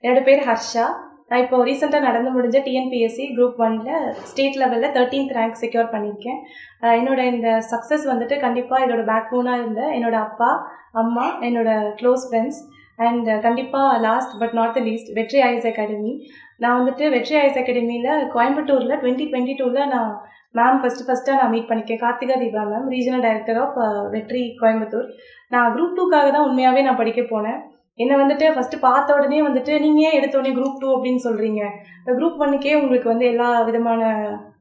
என்னோட பேர் ஹர்ஷா. நான் இப்போ ரீசெண்டாக நடந்து முடிஞ்ச டிஎன்பிஎஸ்சி குரூப் 1ல் ஸ்டேட் லெவலில் 13th ரேங்க் செக்யூர் பண்ணியிருக்கேன். என்னோட இந்த சக்ஸஸ் வந்துட்டு கண்டிப்பாக இதோட பேக் போனாக இருந்த என்னோட அப்பா, அம்மா, என்னோட க்ளோஸ் ஃப்ரெண்ட்ஸ் அண்ட் கண்டிப்பாக last but not the least வெற்றி ஐஎஸ் அகாடமி. நான் வந்துட்டு வெற்றி ஐஎஸ் அகாடமியில் கோயம்புத்தூரில் 2022 நான் மேம் ஃபஸ்ட்டாக நான் மீட் பண்ணிக்கேன். Karthika Deepa ma'am, regional director of Vetri Coimbatore. நான் குரூப் 2க்காக தான் உண்மையாகவே நான் படிக்க போனேன். என்னை வந்துட்டு ஃபஸ்ட்டு பார்த்த உடனே வந்துட்டு நீங்கள் ஏன் எடுத்தோடனே குரூப் 2 அப்படின்னு சொல்கிறீங்க, குரூப் 1க்கே உங்களுக்கு வந்து எல்லா விதமான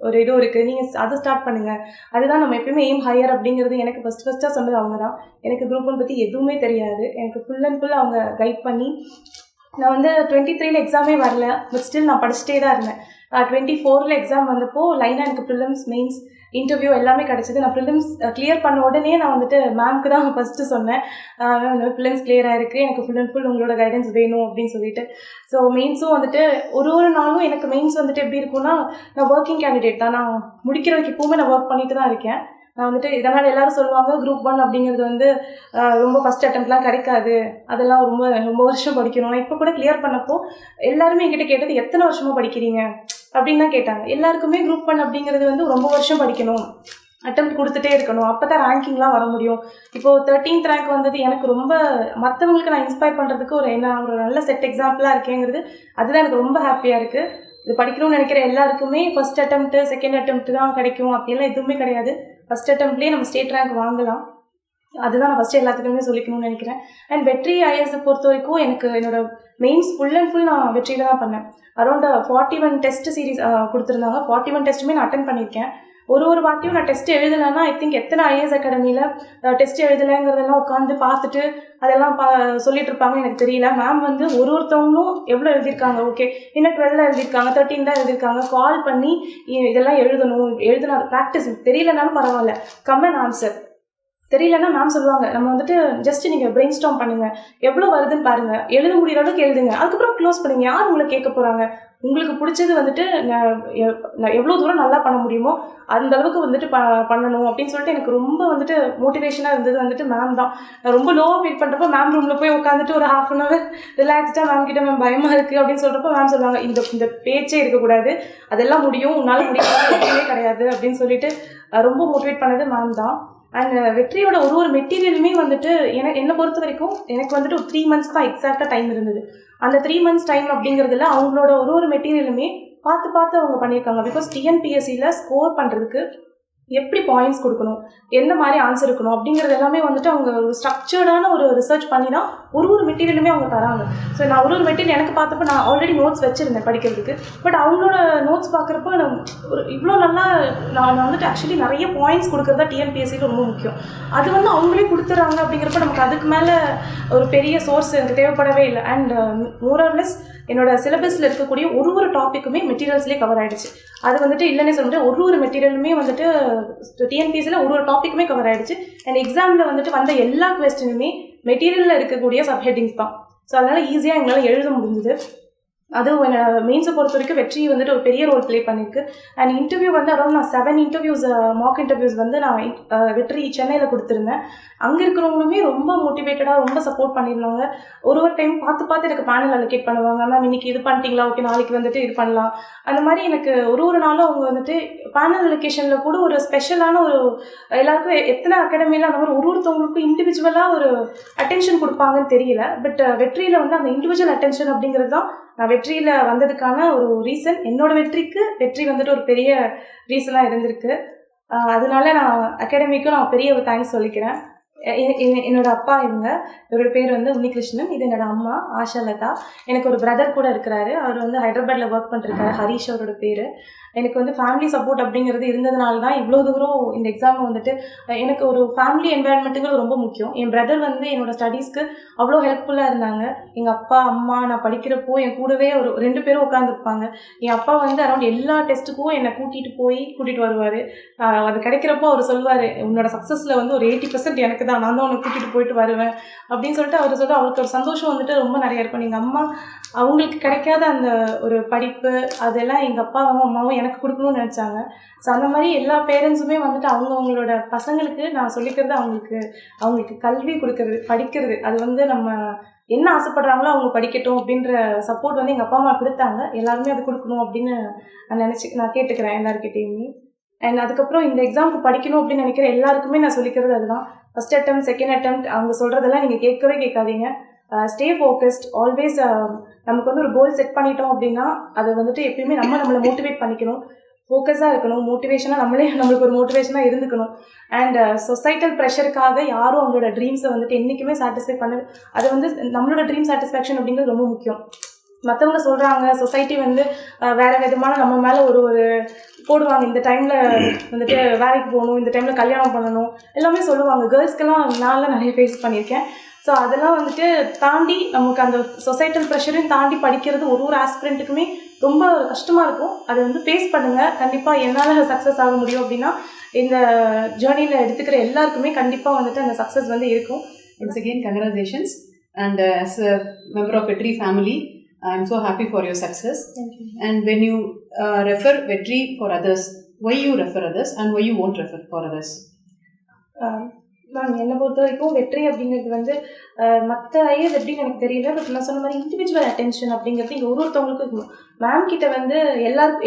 ஒரு இதுவும் இருக்குது, நீங்கள் அதை ஸ்டார்ட் பண்ணுங்கள், அதுதான் நம்ம எப்பயுமே எய்ம் ஹையர் அப்படிங்கிறது எனக்கு ஃபஸ்ட்டாக சொன்னது அவங்க தான். எனக்கு குரூப் 1 பற்றி எதுவுமே தெரியாது. எனக்கு ஃபுல் அண்ட் ஃபுல் அவங்க கைட் பண்ணி நான் வந்து 23ல் எக்ஸாமே வரல, பட் ஸ்டில் நான் படிச்சுட்டே தான் இருந்தேன். 24ல் எக்ஸாம் வந்தப்போ லைனாக எனக்கு ப்ரிலிம்ஸ், மெயின்ஸ், இன்டர்வியூ எல்லாமே கிடச்சிது. நான் ப்ரிலிம்ஸ் கிளியர் பண்ண உடனே நான் வந்துட்டு மேம்க்கு தான் ஃபஸ்ட்டு சொன்னேன், மேம் இந்த ப்ரிலிம்ஸ் கிளியர் ஆகிருக்கு, எனக்கு ஃபுல் அண்ட் ஃபுல் உங்களோட கைடன்ஸ் வேணும் அப்படின்னு சொல்லிட்டு. ஸோ மெயின்ஸும் வந்துட்டு ஒரு நாளும் எனக்கு மெயின்ஸ் வந்துட்டு எப்படி இருக்குன்னா, நான் ஒர்க்கிங் கேண்டிடேட் தான், நான் முடிக்கிற வரைக்கும் எப்போவுமே நான் ஒர்க் பண்ணிட்டு தான் இருக்கேன். நான் வந்துட்டு இதனால் எல்லோரும் சொல்லுவாங்க குரூப் 1 அப்படிங்கிறது வந்து ரொம்ப ஃபஸ்ட் அட்டெம்ப்ட்லாம் கிடைக்காது, அதெல்லாம் ரொம்ப வருஷம் படிக்கணும். நான் இப்போ கூட கிளியர் பண்ணப்போ எல்லாருமே என்கிட்ட கேட்டது எத்தனை வருஷமாக படிக்கிறீங்க அப்படின்னு தான் கேட்டாங்க. எல்லாருக்குமே குரூப் 1 அப்படிங்கிறது வந்து ரொம்ப வருஷம் படிக்கணும், அட்டெம்ப்ட் கொடுத்துட்டே இருக்கணும், அப்போ தான் ரேங்கிங்லாம் வர முடியும். இப்போது 13th ரேங்க் வந்தது எனக்கு ரொம்ப மற்றவங்களுக்கு நான் இன்ஸ்பயர் பண்ணுறதுக்கு ஒரு நல்ல செட் எக்ஸாம்பிளாக இருக்கேங்கிறது, அதுதான் எனக்கு ரொம்ப ஹாப்பியாக இருக்குது. இது படிக்கணும்னு நினைக்கிற எல்லாருக்குமே ஃபஸ்ட் அட்டெம்ப்ட், செகண்ட் அட்டெம்ப்ட் தான் கிடைக்கும் அப்படின்லாம் எதுவுமே கிடையாது. ஃபஸ்ட் அட்டெம்ப்ட்லேயே நம்ம ஸ்டேட் ரேங்க் வாங்கலாம். அதுதான் நான் ஃபஸ்ட்டு எல்லாத்துக்குமே சொல்லிக்கணும்னு நினைக்கிறேன். அண்ட் வெற்றி ஐஏஎஸை பொறுத்த வரைக்கும் எனக்கு என்னோடய மெயின்ஸ் ஃபுல் அண்ட் ஃபுல் நான் வெற்றியில் தான் பண்ணேன். அரௌண்ட் 41 டெஸ்ட் சீரீஸ் கொடுத்துருந்தாங்க. 41 டெஸ்ட்டுமே நான் அட்டன் பண்ணியிருக்கேன். ஒரு வாட்டியும் நான் டெஸ்ட் எழுதலைன்னா ஐ திங்க் எத்தனை ஐஏஎஸ் அகாடமியில் டெஸ்ட் எழுதலைங்கிறதெல்லாம் உட்காந்து பார்த்துட்டு அதெல்லாம் சொல்லிட்டு இருப்பாங்க எனக்கு தெரியல. மேம் வந்து ஒருத்தவங்களும் எவ்வளோ எழுதியிருக்காங்க, ஓகே இன்னும் 12 எழுதியிருக்காங்க, 13 தான் எழுதியிருக்காங்க, கால் பண்ணி இதெல்லாம் எழுதுனா ப்ராக்டிஸ் தெரியலனாலும் பரவாயில்ல, கமெண்ட் ஆன்சர் தெரியலன்னா மேம் சொல்லுவாங்க, நம்ம வந்துட்டு ஜஸ்ட் நீங்கள் பிரெயின் ஸ்டார்ம் பண்ணுங்கள், எவ்வளோ வருதுன்னு பாருங்கள், எழுத முடிகிற அளவுக்கு எழுதுங்க, அதுக்கப்புறம் க்ளோஸ் பண்ணுங்க, யார் உங்களை கேட்க போகிறாங்க, உங்களுக்கு பிடிச்சது வந்துட்டு நான் எவ்வளோ தூரம் நல்லா பண்ண முடியுமோ அந்த அளவுக்கு வந்துட்டு பண்ணணும் அப்படின்னு சொல்லிட்டு எனக்கு ரொம்ப வந்துட்டு மோட்டிவேஷனாக இருந்தது வந்துட்டு மேம் தான். நான் ரொம்ப லோவாக ஃபீல் பண்ணுறப்போ மேம் ரூமில் போய் உட்காந்துட்டு ஒரு 1/2 hour ரிலாக்ஸ்டாக மேம் கிட்ட மேம் பயமாக இருக்குது அப்படின்னு சொல்கிறப்போ மேம் சொல்லுவாங்க, இந்த பேச்சே இருக்கக்கூடாது, அதெல்லாம் முடியும், உன்னால் முடியாது கிடையாது அப்படின்னு சொல்லிட்டு ரொம்ப மோட்டிவேட் பண்ணது மேம் தான். அண்ட் வெற்றியோட ஒரு மெட்டீரியலுமே வந்துட்டு என்னை பொறுத்த வரைக்கும் எனக்கு வந்துட்டு ஒரு 3 months தான் எக்ஸாக்டாக டைம் இருந்தது. அந்த 3 months டைம் அப்படிங்கிறதுல அவங்களோட ஒரு மெட்டீரியலுமே பார்த்து அவங்க பண்ணியிருக்காங்க. பிகாஸ் டிஎன்பிஎஸ்சியில் ஸ்கோர் பண்ணுறதுக்கு எப்படி பாயிண்ட்ஸ் கொடுக்கணும், எந்த மாதிரி ஆன்சர் இருக்கணும் அப்படிங்கிறது எல்லாமே வந்துட்டு அவங்க ஒரு ஸ்ட்ரக்சர்டான ஒரு ரிசர்ச் பண்ணி தான் ஒரு மெட்டீரியலுமே அவங்க தராங்க. ஸோ நான் ஒரு மெட்டீரியல் எனக்கு பார்த்தப்போ நான் ஆல்ரெடி நோட்ஸ் வச்சுருந்தேன் படிக்கிறதுக்கு. பட் அவங்களோட நோட்ஸ் பார்க்குறப்போ இவ்வளோ நல்லா நான் வந்துட்டு ஆக்சுவலி நிறைய பாயிண்ட்ஸ் கொடுக்குறதா டிஎன்பிஎஸ்சியில் ரொம்ப முக்கியம். அது வந்து அவங்களே கொடுத்துட்றாங்க அப்படிங்கிறப்ப நமக்கு அதுக்கு மேலே ஒரு பெரிய சோர்ஸ் எனக்கு தேவைப்படவே இல்லை. அண்ட் மோரர்லெஸ் என்னோட சிலபஸில் இருக்கக்கூடிய ஒரு டாப்பிக்குமே மெட்டீரியல்ஸ்லேயே கவர் ஆகிடுச்சு. அது வந்துட்டு இல்லைன்னே சொல்லிட்டு ஒரு மெட்டீரியலுமே வந்துட்டு டிஎன்பிஎஸ்சியில் ஒரு டாப்பிக்குமே கவர் ஆகிடுச்சு. அண்ட் எக்ஸாமில் வந்துட்டு வந்த எல்லா கொஸ்டினுமே மெட்டீரியலில் இருக்கக்கூடிய சப்ஹெட்டிங்ஸ் தான். ஸோ அதனால் ஈஸியாக எங்களால் எழுத முடிஞ்சுது. அதுவும் என்னோட மெயின்ஸை பொறுத்த வரைக்கும் வெற்றி வந்துட்டு ஒரு பெரிய ரோல் ப்ளே பண்ணியிருக்கு. அண்ட் இன்டர்வியூ வந்து அரௌண்ட் நான் 7 இன்டர்வியூஸ் மார்க் இன்டர்வியூஸ் வந்து நான் வெற்றி சென்னையில் கொடுத்துருந்தேன். அங்கே இருக்கிறவங்களுமே ரொம்ப மோட்டிவேட்டடாக ரொம்ப சப்போர்ட் பண்ணியிருந்தாங்க. ஒரு டைம் பார்த்து எனக்கு பேனல் அலோகேட் பண்ணுவாங்க, மேம் இன்றைக்கி இது பண்ணிட்டீங்களா, ஓகே நாளைக்கு வந்துட்டு இது பண்ணலாம், அந்த மாதிரி எனக்கு ஒரு நாளும் அவங்க வந்துட்டு பேனல் அலோகேஷனில் கூட ஒரு ஸ்பெஷலான எல்லாருக்கும் எத்தனை அகாடமியில் அந்த மாதிரி ஒருத்தவங்களுக்கும் இண்டிவிஜுவலாக ஒரு அட்டென்ஷன் கொடுப்பாங்கன்னு தெரியல. பட் வெற்றியில் வந்து அந்த இண்டிவிஜுவல் அட்டென்ஷன் அப்படிங்கிறது தான் நான் வெற்றியில் வந்ததுக்கான ஒரு ரீசன். என்னோட வெற்றி வந்துட்டு ஒரு பெரிய ரீசனாக இருந்திருக்கு. அதனால நான் அகாடமிக்கும் நான் பெரிய ஒரு தேங்க்ஸ் சொல்லிக்கிறேன். என்னோட அப்பா இவரோட பேர் வந்து உன்னிகிருஷ்ணன், இது என்னோட அம்மா ஆஷாலதா. எனக்கு ஒரு பிரதர் கூட இருக்கிறாரு, அவர் வந்து ஹைதராபாத்தில் ஒர்க் பண்ணிருக்காரு, ஹரீஷ் அவரோட பேர். எனக்கு வந்து ஃபேமிலி சப்போர்ட் அப்படிங்கிறது இருந்ததுனால தான் இவ்வளோ தூரம் இந்த எக்ஸாம் வந்துட்டு எனக்கு ஒரு ஃபேமிலி என்வாயன்மெண்ட்டுங்கிறது ரொம்ப முக்கியம். என் பிரதர் வந்து என்னோடய ஸ்டடீஸ்க்கு அவ்வளோ ஹெல்ப்ஃபுல்லாக இருந்தாங்க. எங்கள் அப்பா அம்மா நான் படிக்கிறப்போ என் கூடவே ஒரு 2 பேரும் உட்காந்துருப்பாங்க. என் அப்பா வந்து அரௌண்ட் எல்லா டெஸ்ட்டுக்கும் என்னை கூட்டிகிட்டு வருவார். அது கிடைக்கிறப்போ அவர் சொல்லுவார், உன்னோட சக்ஸஸில் வந்து ஒரு 80% எனக்கு தான், நான் தான் உன்னை கூட்டிகிட்டு போயிட்டு வருவேன் அப்படின்னு சொல்லிட்டு அவர் சொல்லிட்டு அவருக்கு ஒரு சந்தோஷம் வந்துட்டு ரொம்ப நிறைய இருக்கும். எங்கள் அம்மா அவங்களுக்கு கிடைக்காத அந்த ஒரு படிப்பு அதெல்லாம் எங்கள் அப்பாவும் அம்மாவும் எனக்கு கொடுக்கணும்னு நினச்சாங்க. ஸோ அந்த மாதிரி எல்லா பேரண்ட்ஸுமே வந்துட்டு அவங்களோட பசங்களுக்கு நான் சொல்லிக்கிறது அவங்களுக்கு கல்வி கொடுக்கறது, படிக்கிறது, அது வந்து நம்ம என்ன ஆசைப்படுறாங்களோ அவங்க படிக்கட்டும் அப்படின்ற சப்போர்ட் வந்து எங்கள் அப்பா அம்மா கொடுத்தாங்க. எல்லாருமே அது கொடுக்கணும் அப்படின்னு நான் கேட்டுக்கிறேன் எல்லாருக்கிட்டேயுமே. அண்ட் அதுக்கப்புறம் இந்த எக்ஸாமுக்கு படிக்கணும் அப்படின்னு நினைக்கிற எல்லாருக்குமே நான் சொல்லிக்கிறது அதுதான். ஃபஸ்ட் அட்டெம்ப்ட், செகண்ட் அட்டெம்ப்ட் அவங்க சொல்கிறதெல்லாம் நீங்கள் கேட்கவே கேட்காதீங்க. Stay focused always. நமக்கு வந்து ஒரு கோல் செட் பண்ணிட்டோம் அப்படின்னா அதை வந்துட்டு எப்பயுமே நம்மளை மோட்டிவேட் பண்ணிக்கணும், ஃபோக்கஸாக இருக்கணும், மோட்டிவேஷனாக நம்மளுக்கு ஒரு மோட்டிவேஷனாக இருந்துக்கணும். அண்ட் சொசைட்டல் ப்ரெஷருக்காக யாரும் அவங்களோட ட்ரீம்ஸை வந்துட்டு என்றைக்குமே சாட்டிஸ்ஃபை அது வந்து நம்மளோட ட்ரீம் சாட்டிஸ்ஃபேக்ஷன் அப்படிங்கிறது ரொம்ப முக்கியம். மற்றவங்க சொல்கிறாங்க, சொசைட்டி வந்து வேறு விதமான நம்ம மேலே ஒரு போடுவாங்க, இந்த டைமில் வந்துட்டு வேலைக்கு போகணும், இந்த டைமில் கல்யாணம் பண்ணணும் எல்லாமே சொல்லுவாங்க. கேர்ள்ஸ்க்கெல்லாம் நான்லாம் நிறைய ஃபேஸ் பண்ணியிருக்கேன். ஸோ அதெல்லாம் வந்துட்டு தாண்டி நமக்கு அந்த சொசைட்டல் ப்ரெஷரையும் தாண்டி படிக்கிறது ஒரு ஆஸ்பிரண்ட்டுக்குமே ரொம்ப கஷ்டமாக இருக்கும். அதை வந்து ஃபேஸ் பண்ணுங்கள். கண்டிப்பாக என்னால் சக்ஸஸ் ஆக முடியும் அப்படின்னா இந்த ஜேர்னியில் எடுத்துக்கிற எல்லாருக்குமே கண்டிப்பாக வந்துட்டு அந்த சக்ஸஸ் வந்து இருக்கும். Once again congratulations. And as a member of Vetri family, I am so happy for your success. Thank you. And when you refer Vetri for others, why you refer others and why you won't refer for others? Ma'am என்னை பொறுத்த வரைக்கும் வெற்றி அப்படிங்கிறது வந்து மற்ற IS எப்படின்னு எனக்கு தெரியல. பட் நான் சொன்ன மாதிரி இண்டிவிஜுவல் அட்டென்ஷன் அப்படிங்கிறது இங்கே ஒருத்தவங்களுக்கும் இருக்கணும். மேம் கிட்ட வந்து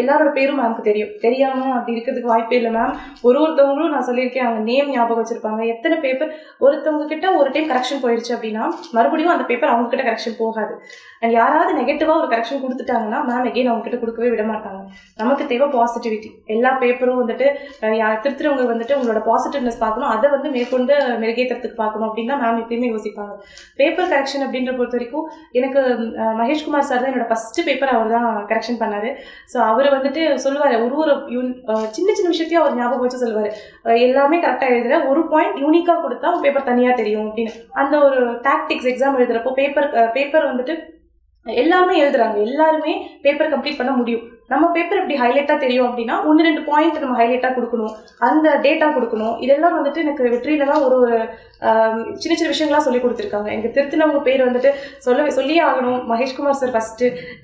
எல்லாரோட பேரும் மேம்க்கு தெரியாமல் அப்படி இருக்கிறதுக்கு வாய்ப்பே இல்லை. மேம் ஒருத்தவங்களும் நான் சொல்லியிருக்கேன், அவங்க நேம் ஞாபகம் வச்சுருப்பாங்க. எத்தனை பேப்பர் ஒருத்தவங்க கிட்ட ஒரு டைம் கரெக்ஷன் போயிடுச்சு அப்படின்னா மறுபடியும் அந்த பேப்பர் அவங்ககிட்ட கரெக்ஷன் போகாது. அண்ட் யாராவது நெகட்டிவாக ஒரு கரெக்ஷன் கொடுத்துட்டாங்கன்னா மேம் எகெயின் அவங்ககிட்ட கொடுக்கவே விட மாட்டாங்க. நமக்கு தேவை பாசிட்டிவிட்டி. எல்லா பேப்பரும் வந்துட்டு திருத்துறவங்க வந்துட்டு உங்களோட பாசிட்டிவ்னஸ் பார்க்கணும், அதை வந்து மேற்கொண்டு மெருகேற்றத்துக்கு பார்க்கணும் அப்படின்னா மேம் எப்பயுமே யோசிப்பாங்க. பேப்பர் கரெக்ஷன் அப்படின்ற பொறுத்த வரைக்கும் எனக்கு மகேஷ்குமார் சார் தான் என்னோட ஃபஸ்ட்டு பேப்பர் அவர் தான் கரெக்ஷன் பண்ணார். ஸோ அவர் வந்துட்டு சொல்லுவார், ஒரு சின்ன சின்ன விஷயத்தையும் அவர் ஞாபகம் வச்சு சொல்லுவார், எல்லாமே கரெக்டாக எழுதுகிற, ஒரு பாயிண்ட் யூனிக்காக கொடுத்தா பேப்பர் தனியாக தெரியும் அப்படின்னு. அந்த ஒரு டாக்டிக்ஸ் எக்ஸாம் எழுதுகிறப்போ பேப்பர் வந்துட்டு எல்லாமே எழுதுறாங்க, எல்லாருமே பேப்பர் கம்ப்ளீட் பண்ண முடியும். நம்ம பேப்பர் எப்படி ஹைலைட்டாக தெரியும் அப்படின்னா 1-2 பாயிண்ட் நம்ம ஹைலைட்டாக கொடுக்கணும், அந்த டேட்டா கொடுக்கணும். இதெல்லாம் வந்துட்டு எனக்கு வெற்றியில தான் ஒரு சின்ன சின்ன விஷயங்கள்லாம் சொல்லி கொடுத்துருக்காங்க. எனக்கு திருத்தினவங்க பேர் வந்துட்டு சொல்லியே ஆகணும். மகேஷ்குமார் சார்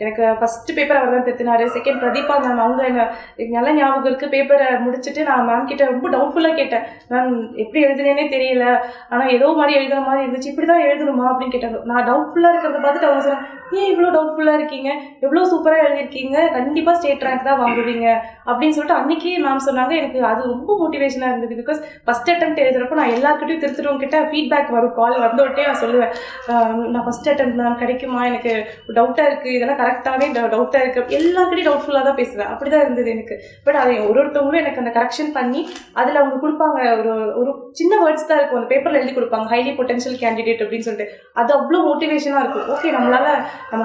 எனக்கு ஃபஸ்ட்டு பேப்பர் அவர் தான் திருத்தினார். செகண்ட் பிரதீபா மேம், அவங்க எனக்கு நல்ல ஞாபகம் இருக்குது. பேப்பரை முடிச்சுட்டு நான் மேம் கிட்ட ரொம்ப டவுட்ஃபுல்லாக கேட்டேன், மேம் எப்படி எழுதுனேனே தெரியல, ஆனால் ஏதோ மாதிரி எழுதுன மாதிரி இருந்துச்சு, இப்படி தான் எழுதணுமா அப்படின்னு கேட்டாங்க. நான் டவுட்ஃபுல்லாக இருக்கிறத பார்த்துட்டு அவங்க சொன்னாங்க, ஏன் இவ்வளோ டவுட்ஃபுல்லாக இருக்கீங்க, எவ்வளோ சூப்பராக எழுதியிருக்கீங்க, கண்டிப்பாக ஸ்டேட் ரேங்க் தான் வாங்குவீங்க அப்படின்னு சொல்லிட்டு அன்றைக்கி மேம் சொன்னாங்க. எனக்கு அது ரொம்ப மோட்டிவேஷனாக இருந்தது. பிகாஸ் ஃபஸ்ட் அட்டெம்ப்ட் எழுதுறப்போ நான் எல்லாருக்கிட்டையும் திருத்துறவங்க கிட்ட ஃபீட்பேக் வரும், கால் வந்தோடனே நான் சொல்லுவேன், நான் ஃபஸ்ட் அட்டெம்ப்ட் மேம் கிடைக்குமா, எனக்கு டவுட்டாக இருக்குது, இதெல்லாம் கரெக்டாகவே டவுட்டாக இருக்குது, எல்லாருக்கிட்டையும் டவுட்ஃபுல்லாக தான் பேசுவேன். அப்படி தான் இருந்தது எனக்கு. பட் அதை ஒருத்தவங்களும் எனக்கு அந்த கரெக்ஷன் பண்ணி அதில் அவங்க கொடுப்பாங்க, ஒரு சின்ன வேர்ட்ஸ் தான் இருக்கும், அந்த பேப்பரில் எழுதி கொடுப்பாங்க, ஹைலி பொட்டன்ஷியல் கேண்டிடேட் அப்படின்னு சொல்லிட்டு. அது அவ்வளோ மோட்டிவேஷனாக இருக்கும். ஓகே நம்ம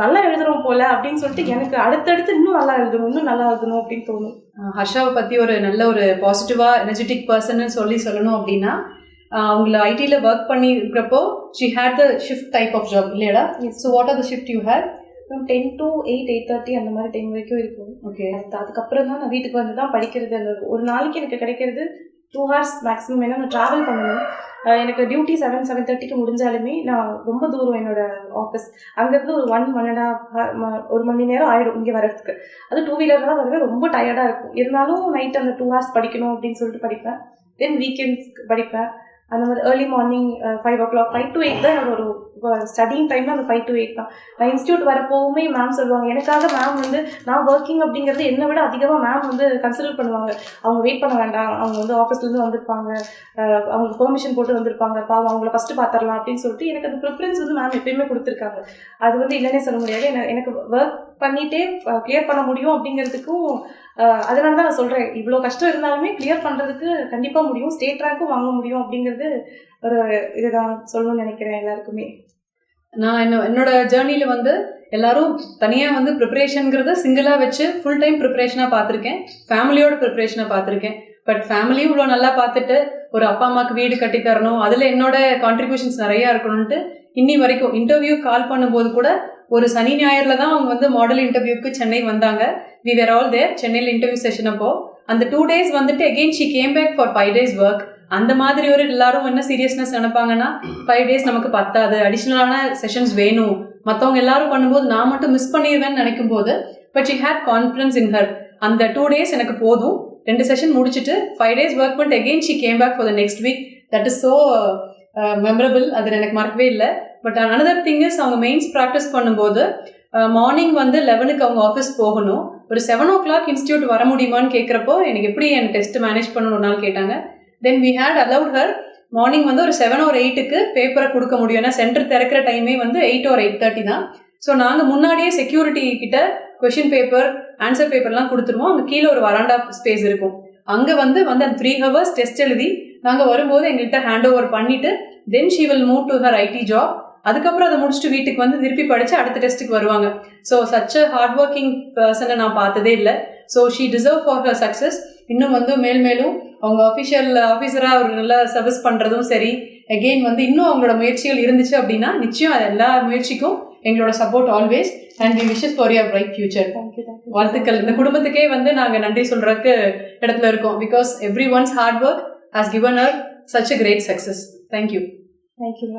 நல்லா எழுதுறோம் போல அப்படின்னு சொல்லிட்டு எனக்கு அடுத்தடுத்து இன்னும் நல்லா எழுதணும் அப்படின்னு தோணும். ஹர்ஷாவை பற்றி ஒரு நல்ல ஒரு பாசிட்டிவாக எனர்ஜெட்டிக் பர்சன்னு சொல்லணும் அப்படின்னா, அவங்கள ஐடியில் ஒர்க் பண்ணி இருக்கிறப்போ she had the shift type of job இல்லையாடா? So what are the shift you had? 10 to 8, 8:30 அந்த மாதிரி டைம் வரைக்கும் இருக்கும். ஓகே. அதுக்கப்புறம் தான் நான் வீட்டுக்கு வந்து தான் படிக்கிறது. அந்த ஒரு நாளைக்கு எனக்கு கிடைக்கிறது 2 hours மேக்ஸிமம். ஏன்னா நான் ட்ராவல் பண்ணணும். எனக்கு டியூட்டி 7:30 முடிஞ்சாலுமே நான் ரொம்ப தூரம் என்னோடய ஆஃபீஸ். அங்கேருந்து ஒரு 1 மணி நேரம் ஆகிடும் இங்கே வரதுக்கு. அது 2 வீலரில் தான் வருவேன். ரொம்ப டயர்டாக இருக்கும். இருந்தாலும் நைட் அந்த 2 hours படிக்கணும் அப்படின்னு சொல்லிட்டு படிப்பேன். தென் வீக்கெண்ட்ஸ் படிப்பேன். அந்த மாதிரி ஏர்லி மார்னிங் 5 o'clock 5 to 8 தான் என்னோட ஒரு ஸ்டடிங் டைம். அந்த 5 to 8 தான். நான் இன்ஸ்டியூட் வரப்போவுமே மேம் சொல்லுவாங்க, எனக்காக மேம் வந்து நான் ஒர்க்கிங் அப்படிங்கிறது என்னை விட அதிகமாக மேம் வந்து கன்சிடர் பண்ணுவாங்க. அவங்க வெயிட் பண்ண வேண்டாம், அவங்க வந்து ஆஃபீஸ்லேருந்து வந்திருப்பாங்க, அவங்க பெர்மிஷன் போட்டு வந்திருப்பாங்க, பாவம் அவங்கள ஃபஸ்ட்டு பார்த்துடலாம் அப்படின்னு சொல்லிட்டு எனக்கு அந்த ப்ரிஃபரன்ஸ் வந்து மேம் எப்பயுமே கொடுத்துருக்காங்க. அது வந்து இல்லைன்னே சொல்ல முடியாது. எனக்கு ஒர்க் பண்ணிகிட்டே கிளியர் பண்ண முடியும் அப்படிங்கிறதுக்கும் அதனால தான் நான் சொல்கிறேன், இவ்வளோ கஷ்டம் இருந்தாலுமே கிளியர் பண்ணுறதுக்கு கண்டிப்பாக முடியும், ஸ்டேட் ரேங்க்கும் வாங்க முடியும் அப்படிங்கிறது ஒரு இதுதான் சொல்லணும்னு நினைக்கிறேன் எல்லாருக்குமே. நான் என்னோட ஜேர்னியில் வந்து எல்லாரும் தனியாக வந்து ப்ரிப்பரேஷனுங்கிறத சிங்கிளாக வச்சு ஃபுல் டைம் ப்ரிப்பரேஷனாக பார்த்துருக்கேன், ஃபேமிலியோட ப்ரிப்பரேஷனாக பார்த்துருக்கேன். பட் ஃபேமிலியும் இவ்வளோ நல்லா பார்த்துட்டு ஒரு அப்பா அம்மாவுக்கு வீடு கட்டி தரணும், அதில் என்னோட கான்ட்ரிபியூஷன்ஸ் நிறையா இருக்கணும்ன்ட்டு இன்னி வரைக்கும் இன்டர்வியூ கால் பண்ணும்போது கூட ஒரு சனி ஞாயிறில் தான் அவங்க வந்து மாடல் இன்டர்வியூக்கு சென்னை வந்தாங்க. வி வேர் ஆல் தேர் சென்னையில் இன்டர்வியூ செஷன். அப்போ அந்த 2 days வந்துட்டு again she came back for 5 days work. அந்த மாதிரி ஒரு எல்லாரும் என்ன சீரியஸ்னஸ் நினைப்பாங்கன்னா 5 days நமக்கு பத்தாது, அடிஷ்னலான செஷன்ஸ் வேணும், மற்றவங்க எல்லாரும் பண்ணும்போது நான் மட்டும் மிஸ் பண்ணிடுவேன்னு நினைக்கும் போது, but she had confidence in her. அந்த 2 days எனக்கு போதும், 2 செஷன் முடிச்சுட்டு 5 days ஒர்க் பண்ணிட்டு again she came back for the next week. That is so memorable. அது எனக்கு மறக்கவே இல்லை. பட் அனதர் திங் இஸ், அவங்க மெயின்ஸ் ப்ராக்டிஸ் பண்ணும்போது மார்னிங் வந்து 11க்கு அவங்க ஆஃபீஸ் போகணும். ஒரு 7 o'clock இன்ஸ்டியூட் வர முடியுமான்னு கேட்குறப்போ எனக்கு எப்படி என் டெஸ்ட் மேனேஜ் பண்ணணும் ஒரு நாள் கேட்டாங்க. Then we had allowed her morning வந்து ஒரு 7 or 8க்கு பேப்பரை கொடுக்க முடியும். ஏன்னா சென்டர் திறக்கிற டைமே வந்து 8 or 8:30 தான். ஸோ நாங்கள் முன்னாடியே செக்யூரிட்டி கிட்ட கொஷின் பேப்பர், ஆன்சர் பேப்பர்லாம் கொடுத்துருவோம். அங்கே கீழே ஒரு வராண்டா ஸ்பேஸ் இருக்கும். அங்கே வந்து அந்த 3 hours டெஸ்ட் எழுதி நாங்கள் வரும்போது எங்கள்கிட்ட ஹேண்ட் ஓவர் பண்ணிவிட்டு then she will move to her IT job. அதுக்கப்புறம் அதை முடிச்சுட்டு வீட்டுக்கு வந்து திருப்பி படித்து அடுத்த டெஸ்ட்டுக்கு வருவாங்க. So such a hard working பர்சனை நான் பார்த்ததே இல்லை. So she deserve for her success. இன்னும் வந்து மேலும் அவங்க ஆஃபீஸராக ஒரு நல்ல சர்வீஸ் பண்ணுறதும் சரி, அகெயின் வந்து இன்னும் அவங்களோட முயற்சிகள் இருந்துச்சு அப்படின்னா நிச்சயம் அது எல்லா முயற்சிக்கும் எங்களோட support always. And we wishes for your bright future. வாழ்த்துக்கள். இந்த குடும்பத்துக்கே வந்து நாங்கள் நன்றி சொல்கிறதுக்கு இடத்துல இருக்கோம். Because everyone's hard work has given her such a great success. Thank you. Thank you.